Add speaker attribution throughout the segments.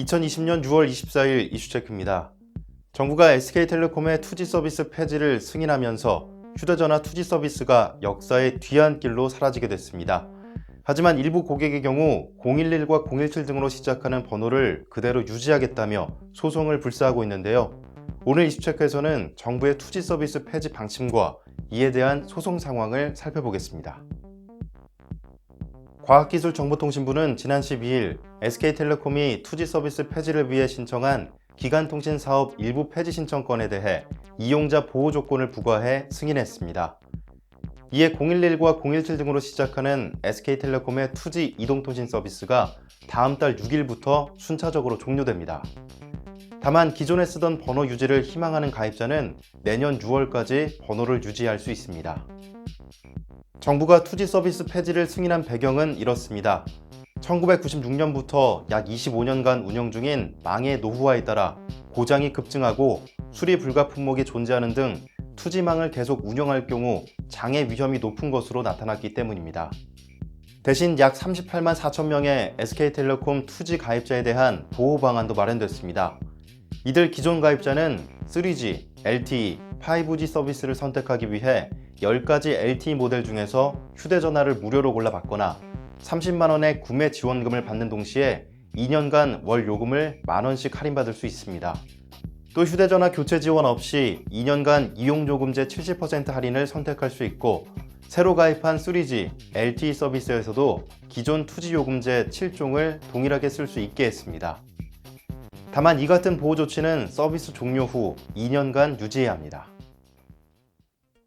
Speaker 1: 2020년 6월 24일 이슈체크입니다. 정부가 SK텔레콤의 투지 서비스 폐지를 승인하면서 휴대전화 투지 서비스가 역사의 뒤안길로 사라지게 됐습니다. 하지만 일부 고객의 경우 011과 017 등으로 시작하는 번호를 그대로 유지하겠다며 소송을 불사하고 있는데요. 오늘 이슈체크에서는 정부의 투지 서비스 폐지 방침과 이에 대한 소송 상황을 살펴보겠습니다. 과학기술정보통신부는 지난 12일 SK텔레콤이 투지 서비스 폐지를 위해 신청한 기간통신사업 일부 폐지 신청건에 대해 이용자 보호 조건을 부과해 승인했습니다. 이에 011과 017 등으로 시작하는 SK텔레콤의 투지 이동통신 서비스가 다음 달 6일부터 순차적으로 종료됩니다. 다만 기존에 쓰던 번호 유지를 희망하는 가입자는 내년 6월까지 번호를 유지할 수 있습니다. 정부가 투지 서비스 폐지를 승인한 배경은 이렇습니다. 1996년부터 약 25년간 운영 중인 망의 노후화에 따라 고장이 급증하고 수리 불가 품목이 존재하는 등 투지망을 계속 운영할 경우 장애 위험이 높은 것으로 나타났기 때문입니다. 대신 약 38만 4천 명의 SK텔레콤 투지 가입자에 대한 보호 방안도 마련됐습니다. 이들 기존 가입자는 3G, LTE, 5G 서비스를 선택하기 위해 10가지 LTE 모델 중에서 휴대전화를 무료로 골라 받거나 30만 원의 구매 지원금을 받는 동시에 2년간 월 요금을 만원씩 할인받을 수 있습니다. 또 휴대전화 교체 지원 없이 2년간 이용요금제 70% 할인을 선택할 수 있고, 새로 가입한 3G, LTE 서비스에서도 기존 투지 요금제 7종을 동일하게 쓸 수 있게 했습니다. 다만 이 같은 보호 조치는 서비스 종료 후 2년간 유지해야 합니다.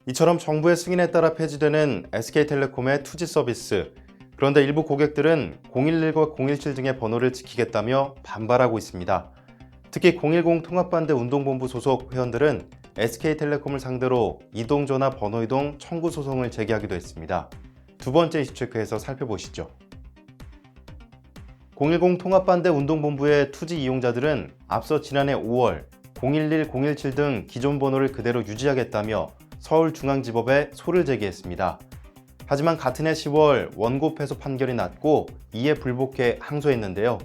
Speaker 1: 이처럼 정부의 승인에 따라 폐지되는 SK텔레콤의 투지 서비스. 그런데 일부 고객들은 011과 017 등의 번호를 지키겠다며 반발하고 있습니다. 특히 010 통합반대 운동본부 소속 회원들은 SK텔레콤을 상대로 이동전화 번호 이동 청구 소송을 제기하기도 했습니다. 두 번째 이슈체크에서 살펴보시죠. 010 통합반대 운동본부의 투지 이용자들은 앞서 지난해 5월 011, 017 등 기존 번호를 그대로 유지하겠다며 서울중앙지법에 소를 제기했습니다. 하지만 같은 해 10월 원고 패소 판결이 났고 이에 불복해 항소했는데요.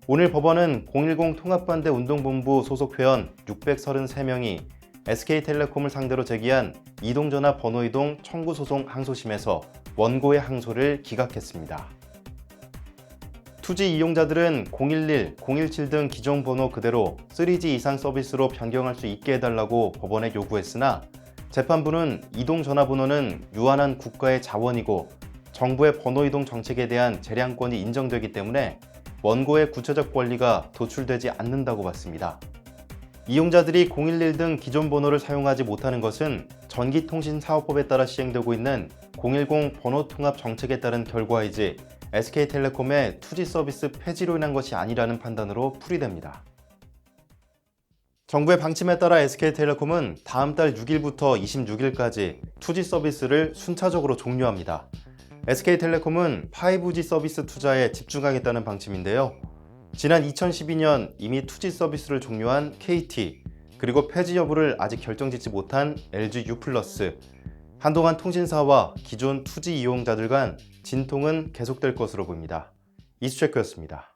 Speaker 1: 오늘 법원은 010 통합반대 운동본부 소속 회원 633명이 SK텔레콤을 상대로 제기한 이동전화 번호 이동 청구 소송 항소심에서 원고의 항소를 기각했습니다. 투지 이용자들은 011, 017 등 기존 번호 그대로 3G 이상 서비스로 변경할 수 있게 해달라고 법원에 요구했으나 재판부는 이동 전화번호는 유한한 국가의 자원이고 정부의 번호 이동 정책에 대한 재량권이 인정되기 때문에 원고의 구체적 권리가 도출되지 않는다고 봤습니다. 이용자들이 011 등 기존 번호를 사용하지 못하는 것은 전기통신사업법에 따라 시행되고 있는 010 번호통합 정책에 따른 결과이지 SK텔레콤의 투지 서비스 폐지로 인한 것이 아니라는 판단으로 풀이됩니다. 정부의 방침에 따라 SK텔레콤은 다음 달 6일부터 26일까지 투지 서비스를 순차적으로 종료합니다. SK텔레콤은 5G 서비스 투자에 집중하겠다는 방침인데요. 지난 2012년 이미 투지 서비스를 종료한 KT, 그리고 폐지 여부를 아직 결정짓지 못한 LGU+, 한동안 통신사와 기존 투지 이용자들 간 진통은 계속될 것으로 보입니다. 이슈체크였습니다.